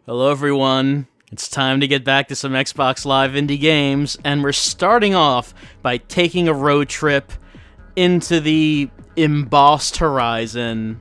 Hello everyone, it's time to get back to some Xbox Live indie games, and we're starting off by taking a road trip into the embossed horizon.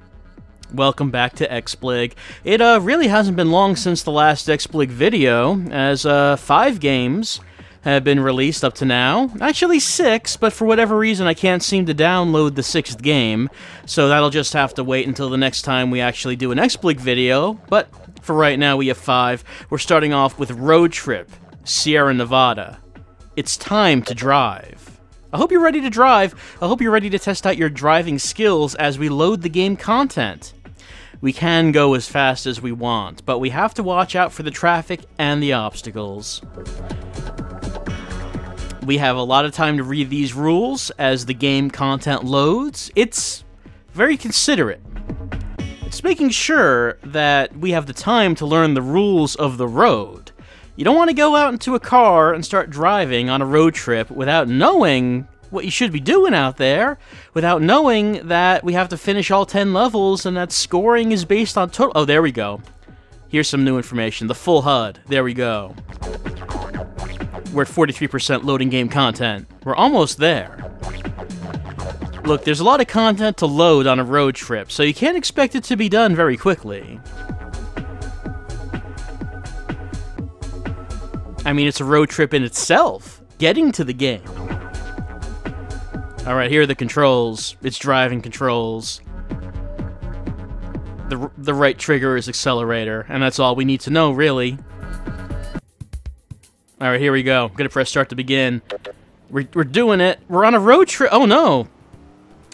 Welcome back to XBlig. It really hasn't been long since the last XBlig video, as 5 games have been released up to now. Actually 6, but for whatever reason I can't seem to download the 6th game, so that'll just have to wait until the next time we actually do an XBlig video, but for right now we have 5. We're starting off with Road Trip, Sierra Nevada. It's time to drive. I hope you're ready to drive. I hope you're ready to test out your driving skills as we load the game content. We can go as fast as we want, but we have to watch out for the traffic and the obstacles. We have a lot of time to read these rules as the game content loads. It's very considerate. It's making sure that we have the time to learn the rules of the road. You don't want to go out into a car and start driving on a road trip without knowing what you should be doing out there, without knowing that we have to finish all 10 levels and that scoring is based on total... Oh, there we go. Here's some new information. The full HUD. There we go. We're at 43% loading game content. We're almost there. Look, there's a lot of content to load on a road trip, so you can't expect it to be done very quickly. I mean, it's a road trip in itself, getting to the game. Alright, here are the controls. It's driving controls. The right trigger is accelerator, and that's all we need to know, really. Alright, here we go. I'm gonna press start to begin. We're doing it. We're on a road trip. Oh no!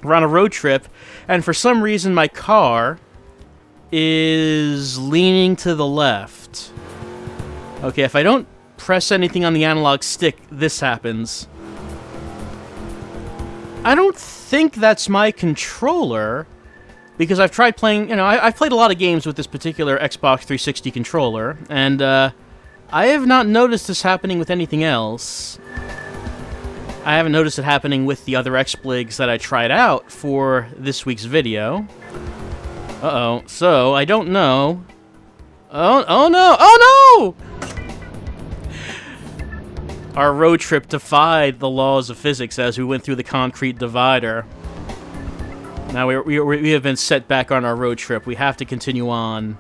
We're on a road trip, and for some reason my car is leaning to the left. Okay, if I don't press anything on the analog stick, this happens. I don't think that's my controller, because I've tried playing, I've played a lot of games with this particular Xbox 360 controller, and I have not noticed this happening with anything else. I haven't noticed it happening with the other XBligs that I tried out for this week's video. Uh-oh. So, I don't know. Oh no! Oh no! Our road trip defied the laws of physics as we went through the concrete divider. Now we have been set back on our road trip. We have to continue on.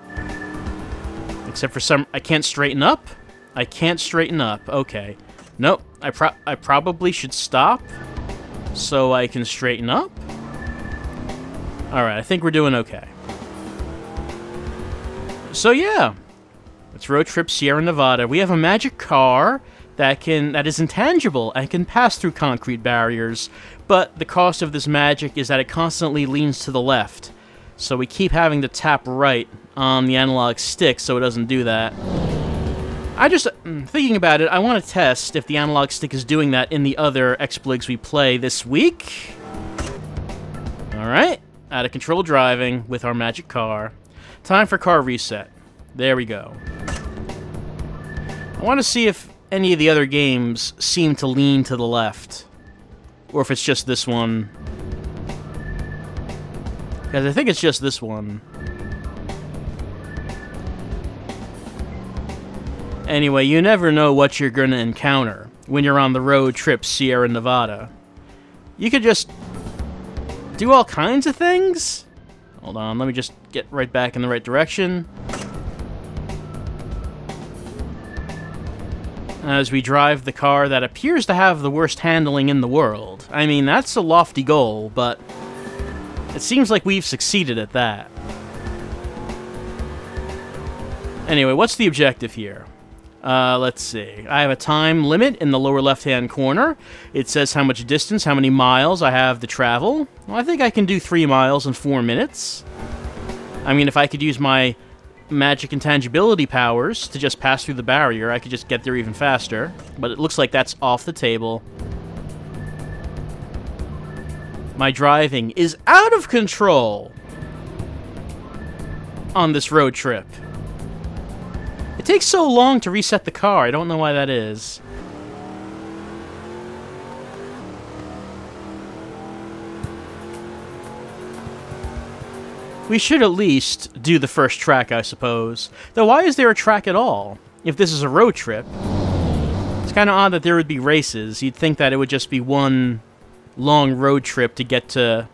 Except for some... I can't straighten up? I can't straighten up. Okay. Nope. I probably should stop so I can straighten up. Alright, I think we're doing okay. So yeah, it's Road Trip Sierra Nevada. We have a magic car that is intangible and can pass through concrete barriers, but the cost of this magic is that it constantly leans to the left. So we keep having to tap right on the analog stick so it doesn't do that. Thinking about it, I want to test if the analog stick is doing that in the other XBligs we play this week. Alright, out of control driving with our magic car. Time for car reset. There we go. I want to see if any of the other games seem to lean to the left. Or if it's just this one. Because I think it's just this one. Anyway, you never know what you're gonna encounter when you're on the road trip Sierra Nevada. You could just do all kinds of things. Hold on, let me just get right back in the right direction. As we drive the car that appears to have the worst handling in the world. I mean, that's a lofty goal, but it seems like we've succeeded at that. Anyway, what's the objective here? Let's see. I have a time limit in the lower left-hand corner. It says how much distance, how many miles I have to travel. Well, I think I can do 3 miles in 4 minutes. I mean, if I could use my magic intangibility powers to just pass through the barrier, I could just get there even faster. But it looks like that's off the table. My driving is out of control on this road trip. It takes so long to reset the car. I don't know why that is. We should at least do the first track, I suppose. Though why is there a track at all, if this is a road trip? It's kind of odd that there would be races. You'd think that it would just be one long road trip to get to,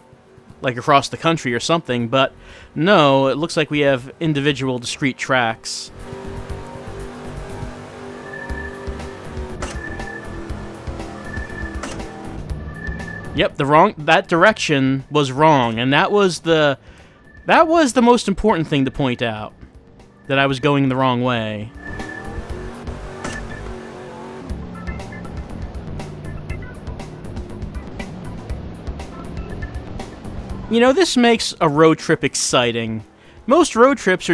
like, across the country or something, but no, it looks like we have individual discrete tracks. Yep, that direction was wrong, and that was the most important thing to point out, that I was going the wrong way. You know, this makes a road trip exciting. Most road trips are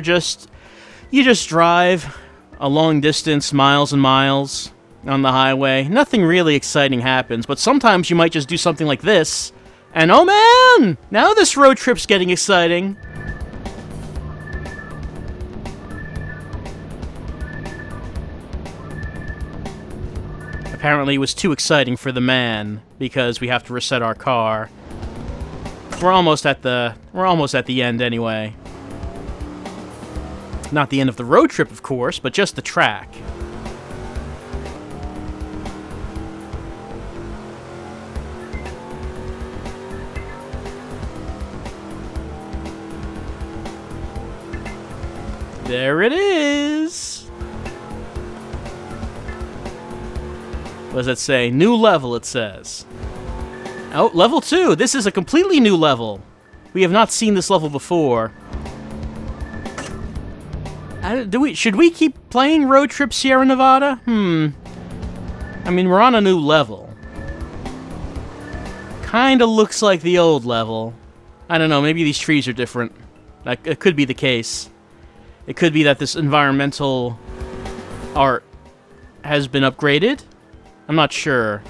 you just drive a long distance, miles and miles, on the highway. Nothing really exciting happens, but sometimes you might just do something like this, and oh man! Now this road trip's getting exciting. Apparently it was too exciting for the man, because we have to reset our car. We're almost at the end anyway. Not the end of the road trip, of course, but just the track. There it is! What does that say? New level, it says. Oh, level 2! This is a completely new level! We have not seen this level before. Should we keep playing Road Trip Sierra Nevada? I mean, we're on a new level. Kinda looks like the old level. I don't know, maybe these trees are different. It could be the case. It could be that this environmental art has been upgraded? I'm not sure.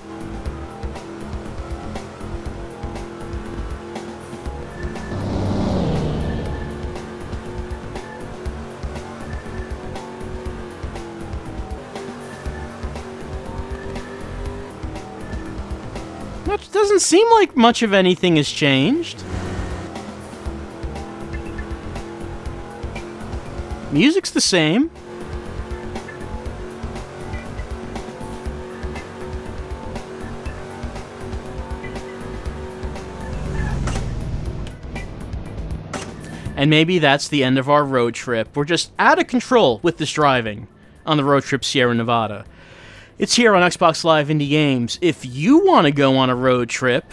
It doesn't seem like much of anything has changed. Music's the same. And maybe that's the end of our road trip. We're just out of control with this driving on the Road Trip Sierra Nevada. It's here on Xbox Live Indie Games. If you want to go on a road trip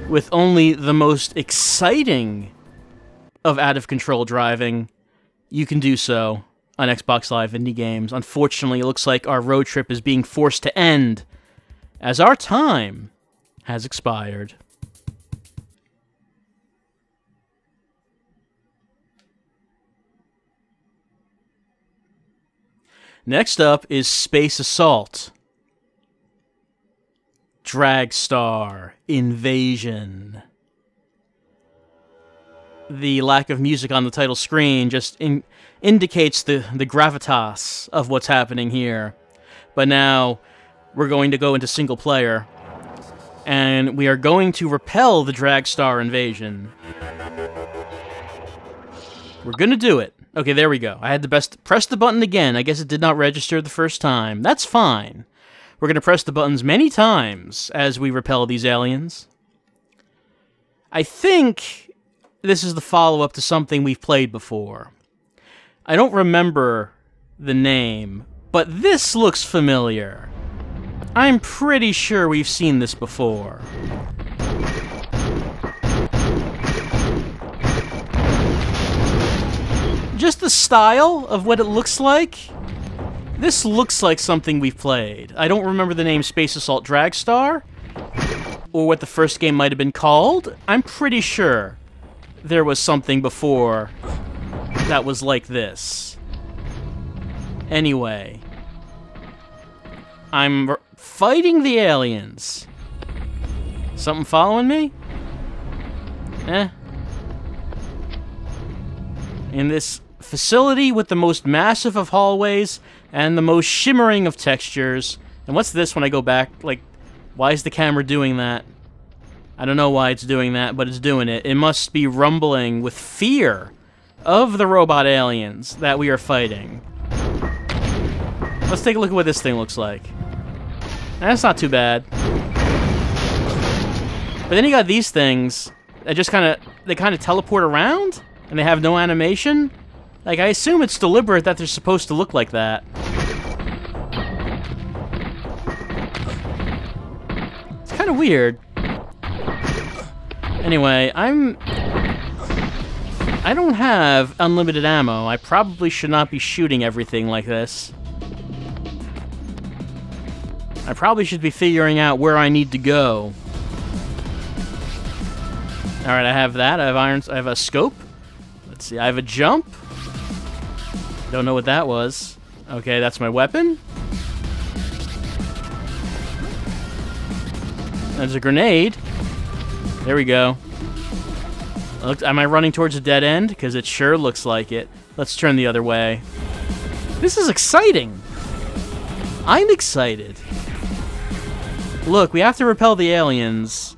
with only the most exciting of out-of-control driving, you can do so on Xbox Live Indie Games. Unfortunately, it looks like our road trip is being forced to end, as our time has expired. Next up is Space Assault. Dragstar Invasion. The lack of music on the title screen just indicates the gravitas of what's happening here. But now, we're going to go into single player, and we are going to repel the Dragstar invasion. We're gonna do it. Okay, there we go. I had to press the button again. I guess it did not register the first time. That's fine. We're gonna press the buttons many times as we repel these aliens. I think this is the follow-up to something we've played before. I don't remember the name, but this looks familiar. I'm pretty sure we've seen this before. Just the style of what it looks like. This looks like something we've played. I don't remember the name Space Assault Dragstar, or what the first game might have been called. I'm pretty sure there was something before that was like this. Anyway, I'm fighting the aliens. Something following me? In this facility with the most massive of hallways and the most shimmering of textures. And what's this when I go back? Like, why is the camera doing that? I don't know why it's doing that, but it's doing it. It must be rumbling with fear of the robot aliens that we are fighting. Let's take a look at what this thing looks like. That's not too bad. But then you got these things that just kind of teleport around, and they have no animation. Like, I assume it's deliberate that they're supposed to look like that. It's kind of weird. Anyway, I don't have unlimited ammo. I probably should not be shooting everything like this. I probably should be figuring out where I need to go. Alright, I have that. I have a scope. Let's see, I have a jump. Don't know what that was. Okay, that's my weapon. There's a grenade. There we go. Am I running towards a dead end? Because it sure looks like it. Let's turn the other way. This is exciting. I'm excited. Look, we have to repel the aliens.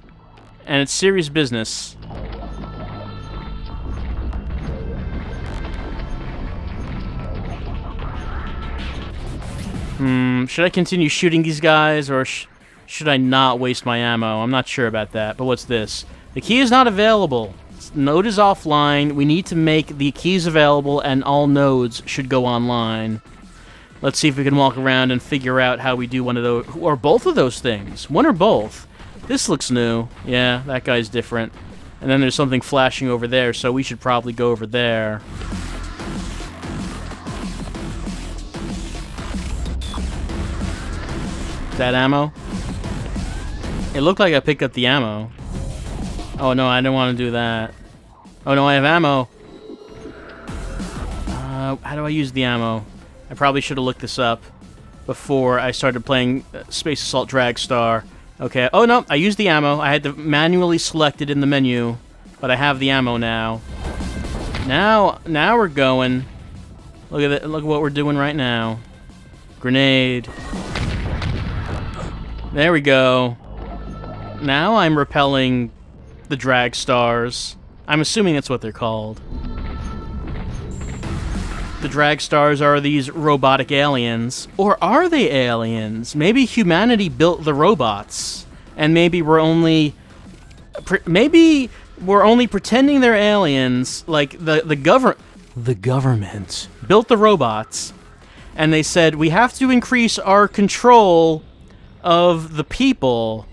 And it's serious business. Should I continue shooting these guys, or should I not waste my ammo? I'm not sure about that, but what's this? The key is not available. Node is offline. We need to make the keys available, and all nodes should go online. Let's see if we can walk around and figure out how we do one of those, or both of those things. One or both. This looks new. Yeah, that guy's different. And then there's something flashing over there, so we should probably go over there. That ammo? It looked like I picked up the ammo. Oh no, I don't want to do that. Oh no, I have ammo. How do I use the ammo? I probably should have looked this up before I started playing Space Assault Dragstar. Okay, oh no, I used the ammo. I had to manually select it in the menu, but I have the ammo now. Now we're going. Look at it, look at what we're doing right now. Grenade. There we go. Now I'm repelling the Dragstars. I'm assuming that's what they're called. The Dragstars are these robotic aliens. Or are they aliens? Maybe humanity built the robots. And maybe we're only pretending they're aliens, like the government built the robots, and they said we have to increase our control of the people,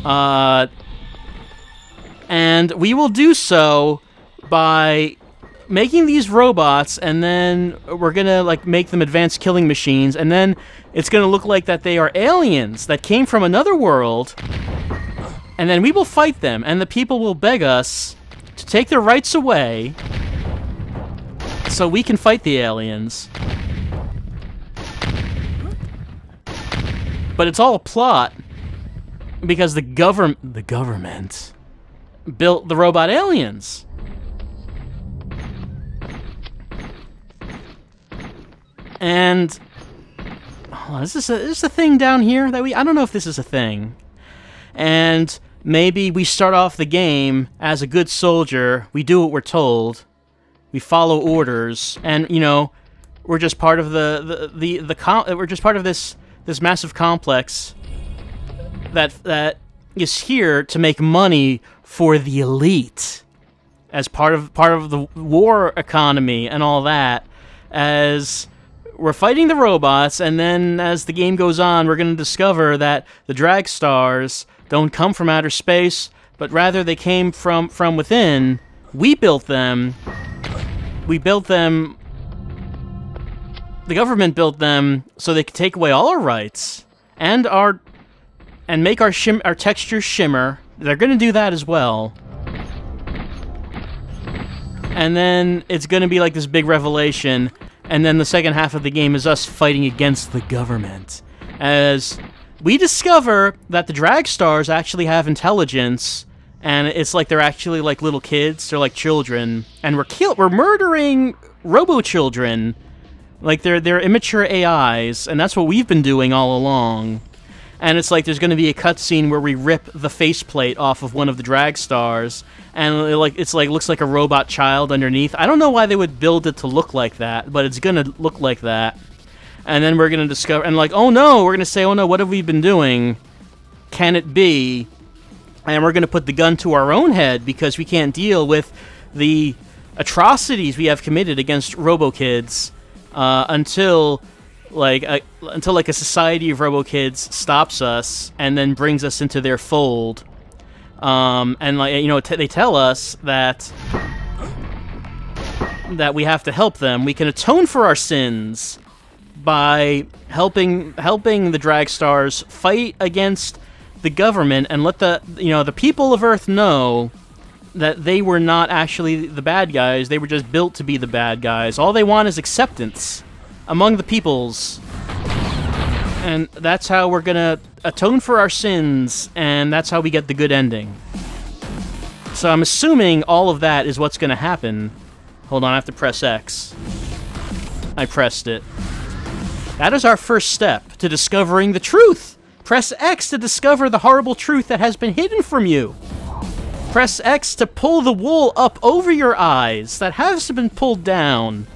and we will do so by making these robots, and then we're gonna like make them advanced killing machines, and then it's gonna look like that they are aliens that came from another world, and then we will fight them, and the people will beg us to take their rights away so we can fight the aliens. But it's all a plot because the government built the robot aliens. And is this a thing down here that I don't know if this is a thing. And maybe we start off the game as a good soldier. We do what we're told. We follow orders, and you know, we're just part of we're just part of this massive complex that is here to make money for the elite as part of the war economy and all that. As we're fighting the robots, and then as the game goes on, we're going to discover that the Dragstars don't come from outer space, but rather they came from within. We built them. We built them. The government built them so they could take away all our rights and make our textures shimmer. They're going to do that as well. And then it's going to be like this big revelation. And then the second half of the game is us fighting against the government. As we discover that the Dragstars actually have intelligence, and it's like they're actually like little kids, they're like children, and we're murdering robo-children. Like they're immature AIs, and that's what we've been doing all along. And it's like there's going to be a cutscene where we rip the faceplate off of one of the Dragstars, and it looks like a robot child underneath. I don't know why they would build it to look like that, but it's going to look like that. And then we're going to discover, and like, oh no, we're going to say, oh no, what have we been doing? Can it be? And we're going to put the gun to our own head because we can't deal with the atrocities we have committed against RoboKids until a society of RoboKids stops us and then brings us into their fold. And like, you know, they tell us that we have to help them. We can atone for our sins by helping the Dragstars fight against the government and let the people of Earth know that they were not actually the bad guys. They were just built to be the bad guys. All they want is acceptance among the peoples. And that's how we're gonna atone for our sins, and that's how we get the good ending. So I'm assuming all of that is what's gonna happen. Hold on, I have to press X. I pressed it. That is our first step to discovering the truth. Press X to discover the horrible truth that has been hidden from you. Press X to pull the wool up over your eyes that has been pulled down.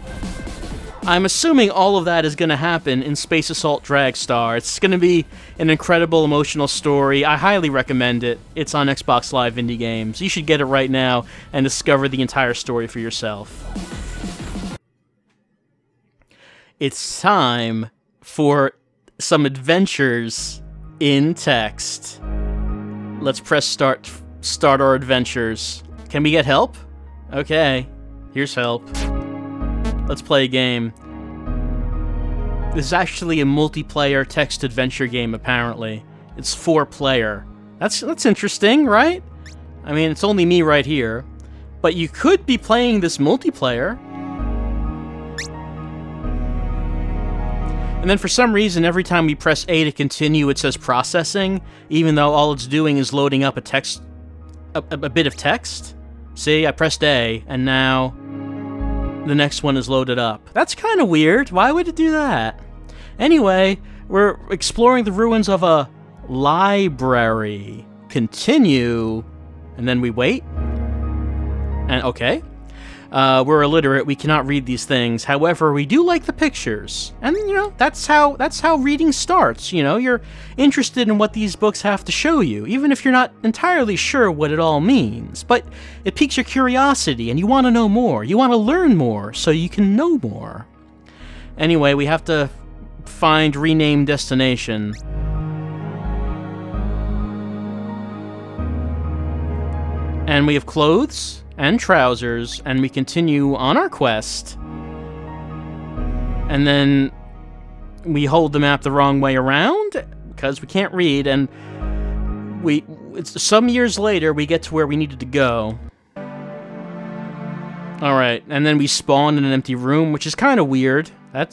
I'm assuming all of that is going to happen in Space Assault Dragstar. It's going to be an incredible emotional story. I highly recommend it. It's on Xbox Live Indie Games. You should get it right now and discover the entire story for yourself. It's time for some adventures in text. Let's press start our adventures. Can we get help? Okay, here's help. Let's play a game. This is actually a multiplayer text adventure game, apparently. It's 4-player. That's interesting, right? I mean, it's only me right here. But you could be playing this multiplayer. And then for some reason, every time we press A to continue, it says processing, even though all it's doing is loading up a bit of text. See, I pressed A, and now the next one is loaded up. That's kind of weird. Why would it do that? Anyway, we're exploring the ruins of a library. Continue, and then we wait. And okay. We're illiterate. We cannot read these things. However, we do like the pictures. And, you know, that's how reading starts. You know, you're interested in what these books have to show you, even if you're not entirely sure what it all means. But it piques your curiosity, and you want to know more. You want to learn more, so you can know more. Anyway, we have to find rename destination. And we have clothes and trousers, and we continue on our quest. And then we hold the map the wrong way around because we can't read, and some years later we get to where we needed to go. All right, and then we spawn in an empty room, which is kind of weird. I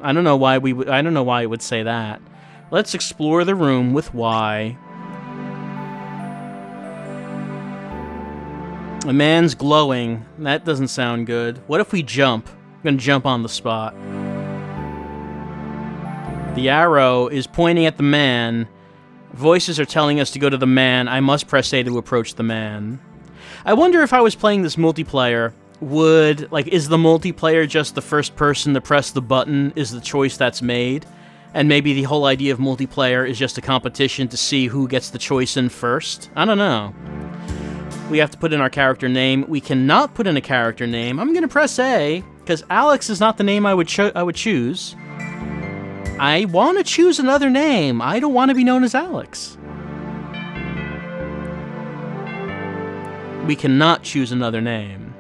don't know why it would say that. Let's explore the room with Y. A man's glowing. That doesn't sound good. What if we jump? I'm gonna jump on the spot. The arrow is pointing at the man. Voices are telling us to go to the man. I must press A to approach the man. I wonder if I was playing this multiplayer, is the multiplayer just the first person to press the button is the choice that's made? And maybe the whole idea of multiplayer is just a competition to see who gets the choice in first? I don't know. We have to put in our character name. We cannot put in a character name. I'm gonna press A, because Alex is not the name I would choose. I want to choose another name. I don't want to be known as Alex. We cannot choose another name.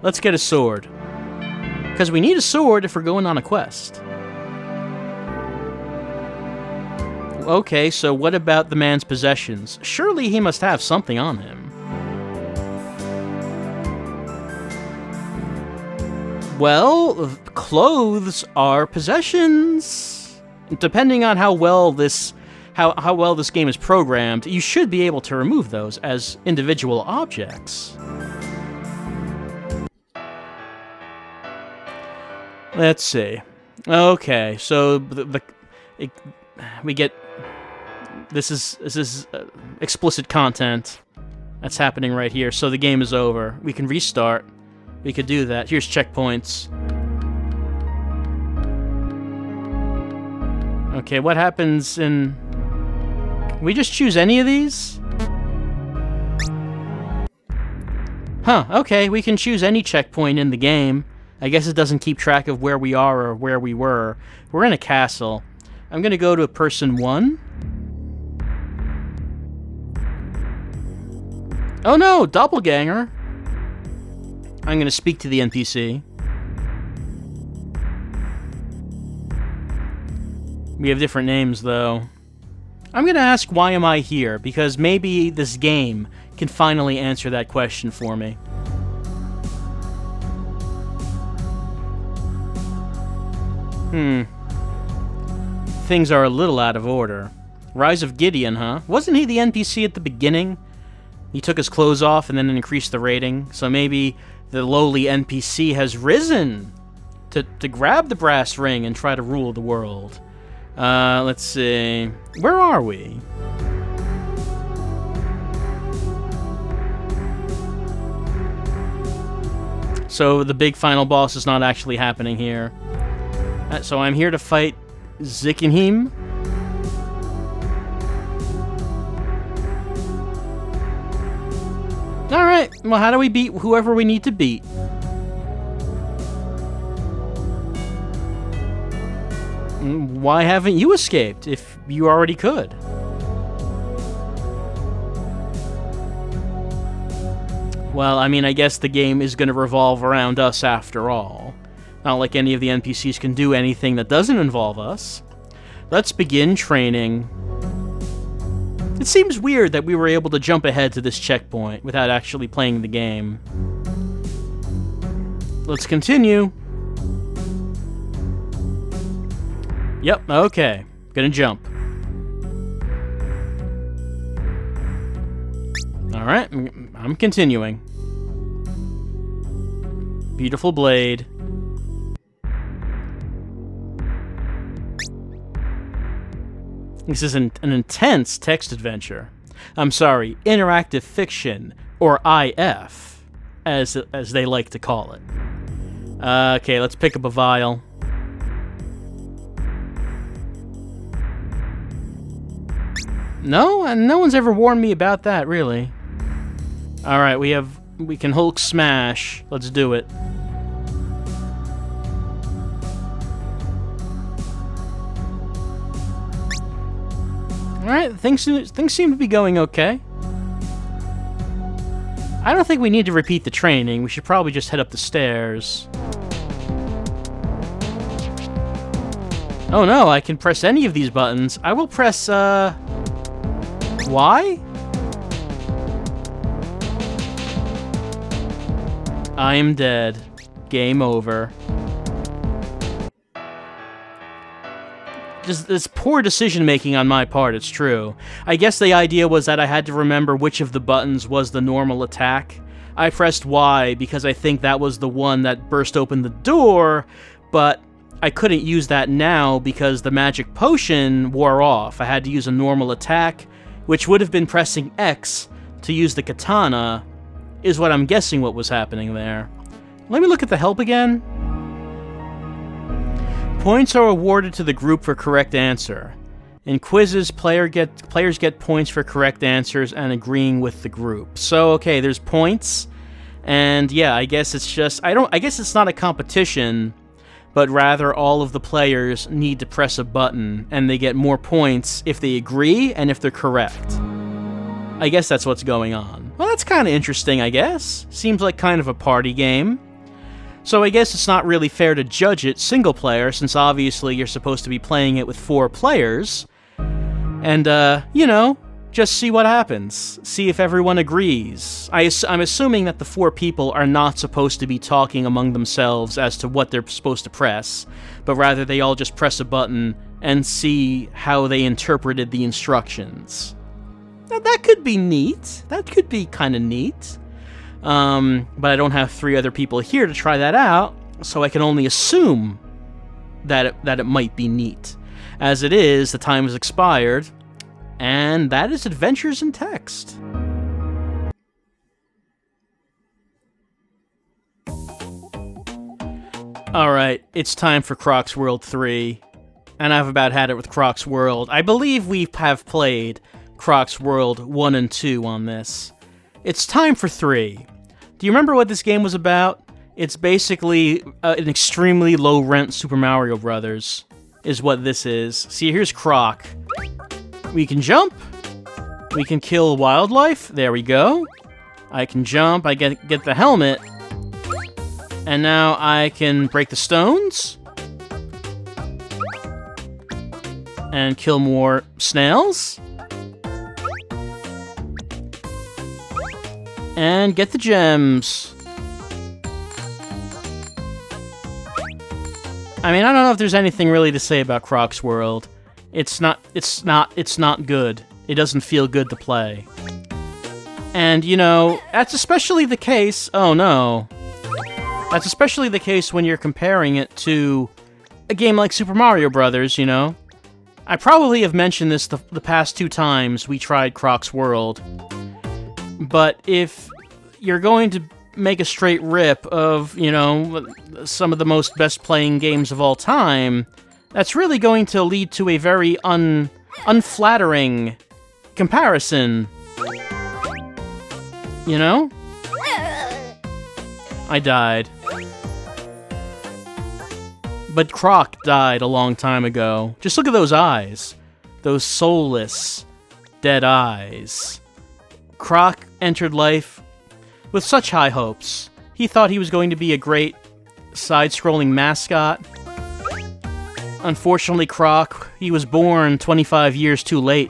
Let's get a sword. Because we need a sword if we're going on a quest. Okay, so what about the man's possessions? Surely he must have something on him. Well, clothes are possessions. Depending on how well this game is programmed, you should be able to remove those as individual objects. Let's see. Okay, so we get This is explicit content that's happening right here. So the game is over. We can restart. We could do that. Here's checkpoints. Okay, what happens in... Can we just choose any of these? Huh, okay, we can choose any checkpoint in the game. I guess it doesn't keep track of where we are or where we were. We're in a castle. I'm gonna go to person 1. Oh no, doppelganger! I'm gonna speak to the NPC. We have different names, though. I'm gonna ask, why am I here? Because maybe this game can finally answer that question for me. Things are a little out of order. Rise of Gideon, huh? Wasn't he the NPC at the beginning? He took his clothes off and then increased the rating, so maybe the lowly NPC has risen to grab the brass ring and try to rule the world. Let's see. Where are we? So the big final boss is not actually happening here. So I'm here to fight Zickenheim. Alright, well, how do we beat whoever we need to beat? Why haven't you escaped, if you already could? Well, I mean, I guess the game is going to revolve around us after all. Not like any of the NPCs can do anything that doesn't involve us. Let's begin training. It seems weird that we were able to jump ahead to this checkpoint without actually playing the game. Let's continue. Yep, okay. Gonna jump. Alright, I'm continuing. Beautiful blade. This is an intense text adventure. I'm sorry, interactive fiction, or IF, as they like to call it. Okay, let's pick up a vial. No? No one's ever warned me about that, really. Alright, we can Hulk smash. Let's do it. Alright, things seem to be going okay. I don't think we need to repeat the training. We should probably just head up the stairs. Oh no, I can press any of these buttons. I will press, Y? I am dead. Game over. Just this poor decision-making on my part, it's true. I guess the idea was that I had to remember which of the buttons was the normal attack. I pressed Y because I think that was the one that burst open the door, but I couldn't use that now because the magic potion wore off. I had to use a normal attack, which would have been pressing X to use the katana, is what I'm guessing what was happening there. Let me look at the help again. Points are awarded to the group for correct answer. In quizzes, players get points for correct answers and agreeing with the group. So, okay, there's points, and yeah, I guess it's just... I guess it's not a competition, but rather all of the players need to press a button, and they get more points if they agree and if they're correct. I guess that's what's going on. Well, that's kind of interesting, I guess. Seems like kind of a party game. So I guess it's not really fair to judge it single player, since obviously you're supposed to be playing it with 4 players. And, you know, just see what happens. See if everyone agrees. I'm assuming that the 4 people are not supposed to be talking among themselves as to what they're supposed to press, but rather they all just press a button and see how they interpreted the instructions. Now, that could be neat. That could be kind of neat. But I don't have 3 other people here to try that out, so I can only assume that it might be neat. As it is, the time has expired, And that is Adventures in Text. Alright, it's time for Crocs World 3. And I've about had it with Crocs World. I believe we have played Crocs World 1 and 2 on this. It's time for 3. Do you remember what this game was about? It's basically an extremely low-rent Super Mario Brothers, is what this is. See, here's Croc. We can jump. We can kill wildlife. There we go. I can jump. I get the helmet. And now I can break the stones. And kill more snails. And get the gems. I mean, I don't know if there's anything really to say about Crocs World. It's not good. It doesn't feel good to play. And, you know, that's especially the case... Oh, no. That's especially the case when you're comparing it to a game like Super Mario Brothers, you know? I probably have mentioned this the past 2 times we tried Crocs World. But if you're going to make a straight rip of, you know, some of the most best-playing games of all time, that's really going to lead to a very unflattering comparison. You know? I died. But Croc died a long time ago. Just look at those eyes. Those soulless, dead eyes. Croc entered life with such high hopes. He thought he was going to be a great side-scrolling mascot. Unfortunately, Croc, he was born 25 years too late.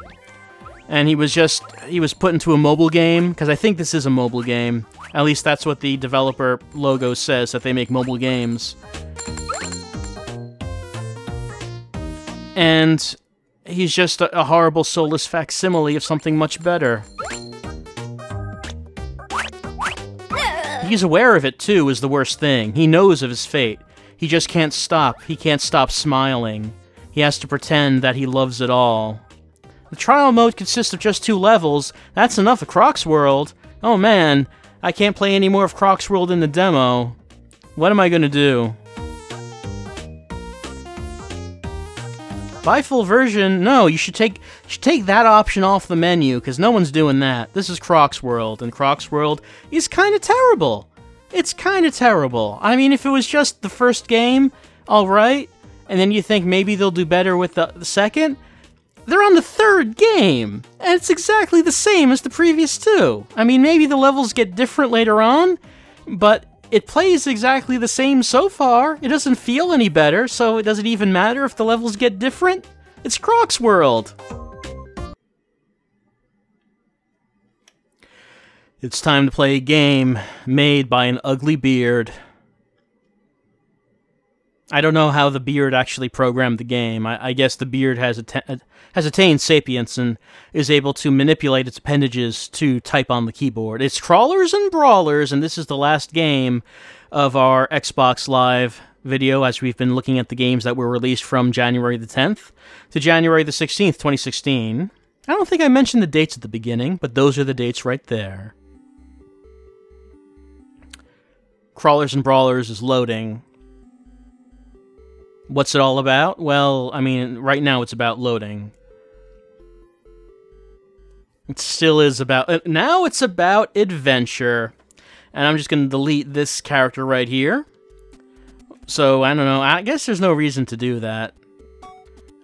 And he was put into a mobile game, because I think this is a mobile game. At least that's what the developer logo says, that they make mobile games. And he's just a horrible, soulless facsimile of something much better. He's aware of it, too, is the worst thing. He knows of his fate. He just can't stop. He can't stop smiling. He has to pretend that he loves it all. The trial mode consists of just 2 levels. That's enough of Crocs World. Oh man, I can't play any more of Crocs World in the demo. What am I gonna do? Buy full version? No, you should take that option off the menu, because no one's doing that. This is Crocs World, and Crocs World is kind of terrible. It's kind of terrible. I mean, if it was just the first game, alright, and then you think maybe they'll do better with the second, they're on the 3rd game, and it's exactly the same as the previous 2. I mean, maybe the levels get different later on, but it plays exactly the same so far. It doesn't feel any better, so it doesn't even matter if the levels get different. It's Crocs World! It's time to play a game made by an ugly beard. I don't know how the beard actually programmed the game. I guess the beard has attained sapience and is able to manipulate its appendages to type on the keyboard. It's Crawlers and Brawlers, and this is the last game of our Xbox Live video, as we've been looking at the games that were released from January the 10th to January the 16th, 2016. I don't think I mentioned the dates at the beginning, but those are the dates right there. Crawlers and Brawlers is loading. What's it all about? Well, I mean, right now it's about loading. It still is about... Now it's about adventure. And I'm just going to delete this character right here. So, I don't know. I guess there's no reason to do that.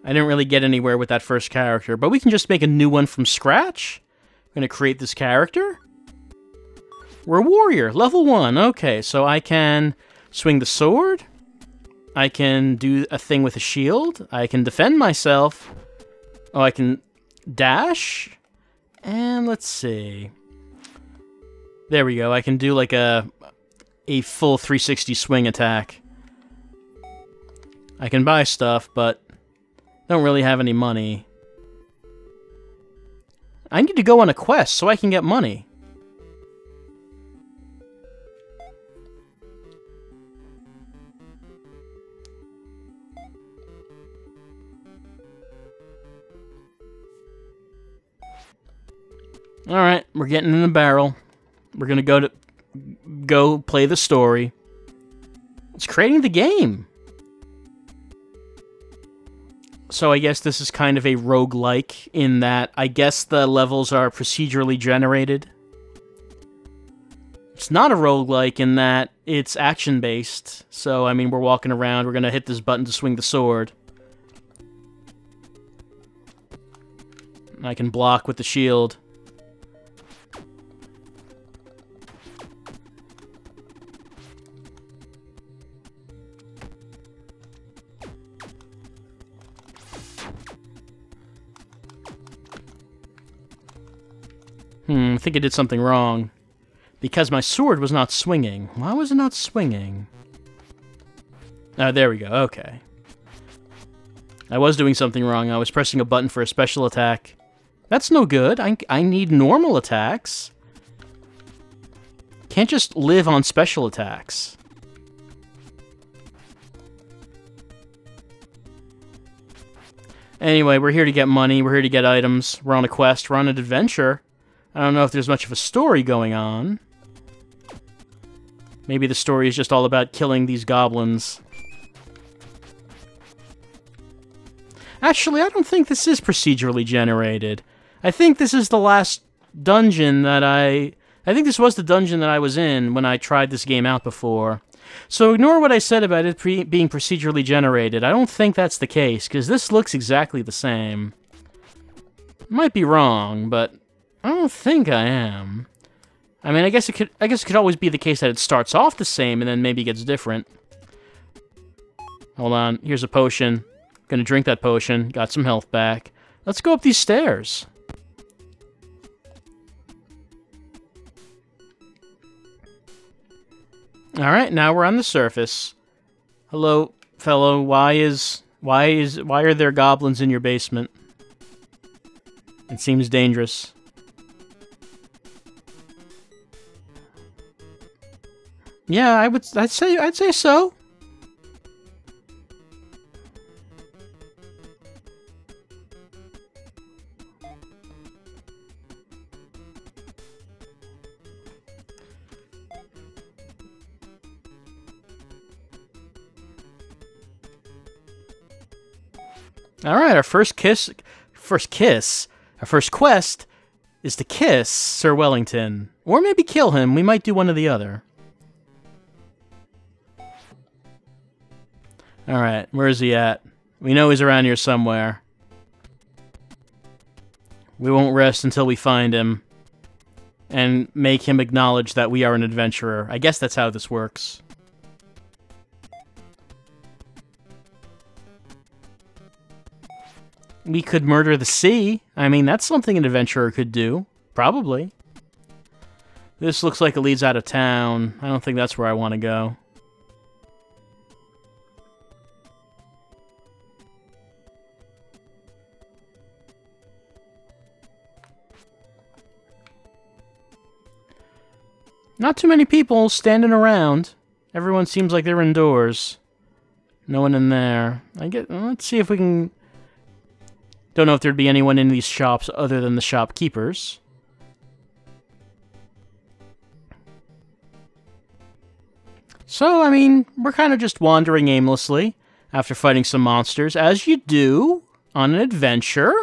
I didn't really get anywhere with that first character. But we can just make a new one from scratch. I'm going to create this character. We're a warrior, level 1. Okay, so I can swing the sword. I can do a thing with a shield. I can defend myself. Oh, I can dash. And let's see. There we go. I can do like a full 360 swing attack. I can buy stuff, but don't really have any money. I need to go on a quest so I can get money. Alright, we're getting in the barrel. We're gonna go play the story. It's creating the game. So I guess this is kind of a roguelike in that I guess the levels are procedurally generated. It's not a roguelike in that it's action-based. So, I mean, we're walking around, we're gonna hit this button to swing the sword. I can block with the shield. I think I did something wrong. Because my sword was not swinging. Why was it not swinging? Oh, there we go. Okay. I was doing something wrong. I was pressing a button for a special attack. That's no good. I need normal attacks. Can't just live on special attacks. Anyway, we're here to get money. We're here to get items. We're on a quest. We're on an adventure. I don't know if there's much of a story going on. Maybe the story is just all about killing these goblins. Actually, I don't think this is procedurally generated. I think this is the last dungeon that I think this was the dungeon that I was in when I tried this game out before. So ignore what I said about it being procedurally generated. I don't think that's the case, because this looks exactly the same. Might be wrong, but I don't think I am. I mean, I guess it could always be the case that it starts off the same and then maybe gets different. Hold on, here's a potion. Gonna drink that potion. Got some health back. Let's go up these stairs. Alright, now we're on the surface. Hello, fellow. Why are there goblins in your basement? It seems dangerous. Yeah, I'd say so. All right, our first quest is to kiss Sir Wellington, or maybe kill him. We might do one or the other. All right, where is he at? We know he's around here somewhere. We won't rest until we find him and make him acknowledge that we are an adventurer. I guess that's how this works. We could murder the sea. I mean, that's something an adventurer could do. Probably. This looks like it leads out of town. I don't think that's where I want to go. Not too many people standing around. Everyone seems like they're indoors. No one in there. Let's see if we can... Don't know if there'd be anyone in these shops other than the shopkeepers. So, I mean, we're kind of just wandering aimlessly after fighting some monsters, as you do on an adventure.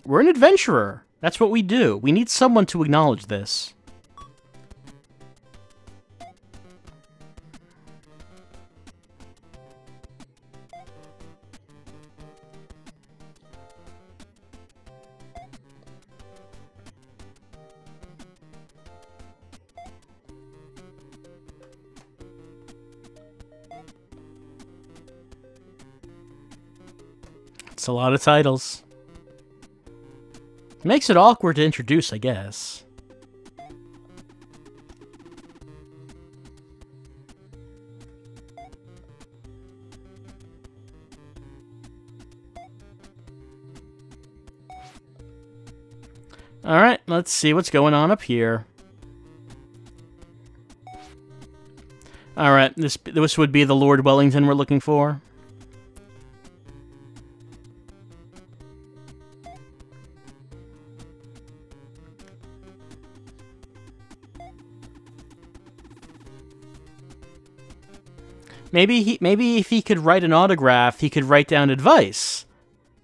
We're an adventurer. That's what we do. We need someone to acknowledge this. It's a lot of titles. Makes it awkward to introduce, I guess. Alright, let's see what's going on up here. Alright, this would be the Lord Wellington we're looking for. Maybe if he could write an autograph, he could write down advice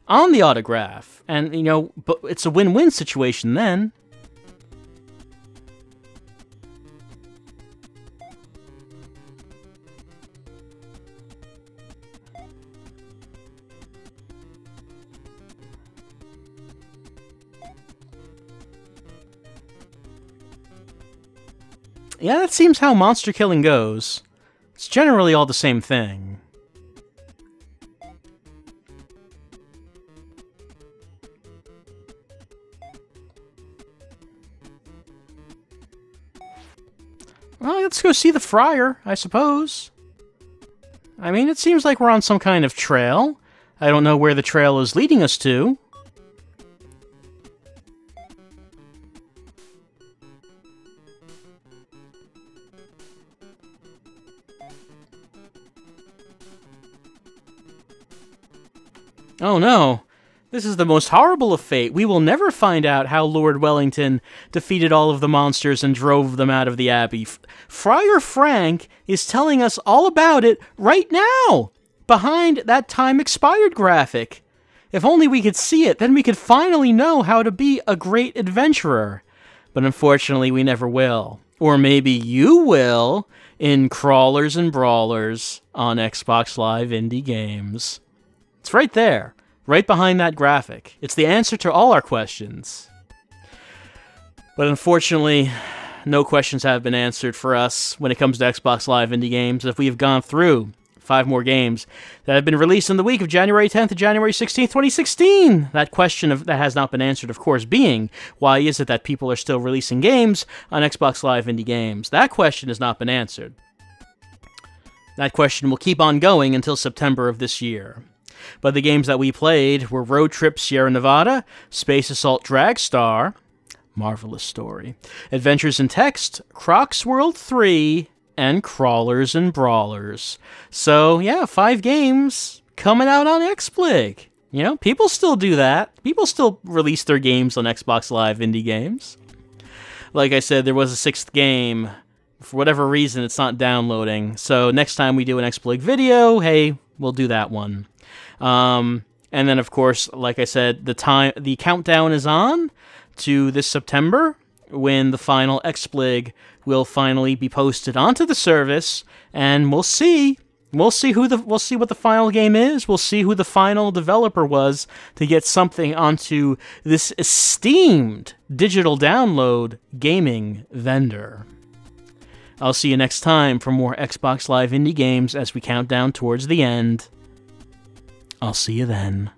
on the autograph. And, you know, but it's a win-win situation then. Yeah, that seems how monster killing goes. It's generally all the same thing. Well, let's go see the friar, I suppose. I mean, it seems like we're on some kind of trail. I don't know where the trail is leading us to. Oh no, this is the most horrible of fate. We will never find out how Lord Wellington defeated all of the monsters and drove them out of the Abbey. Friar Frank is telling us all about it right now, behind that time-expired graphic. If only we could see it, then we could finally know how to be a great adventurer. But unfortunately, we never will. Or maybe you will in Crawlers and Brawlers on Xbox Live Indie Games. It's right there, right behind that graphic. It's the answer to all our questions. But unfortunately, no questions have been answered for us when it comes to Xbox Live Indie Games. If we have gone through 5 more games that have been released in the week of January 10th to January 16th, 2016. That question that has not been answered, of course, being, why is it that people are still releasing games on Xbox Live Indie Games? That question has not been answered. That question will keep on going until September of this year. But the games that we played were Road Trip Sierra Nevada, Space Assault Dragstar, marvelous story, Adventures in Text, Crocs World 3, and Crawlers and Brawlers. So, yeah, 5 games coming out on XBlig. You know, people still do that. People still release their games on Xbox Live Indie Games. Like I said, there was a 6th game. For whatever reason, it's not downloading. So next time we do an XBlig video, hey, we'll do that one. And then, of course, like I said, the countdown is on to this September when the final XBlig will finally be posted onto the service, and we'll see. We'll see what the final game is. We'll see who the final developer was to get something onto this esteemed digital download gaming vendor. I'll see you next time for more Xbox Live Indie Games as we count down towards the end. I'll see you then.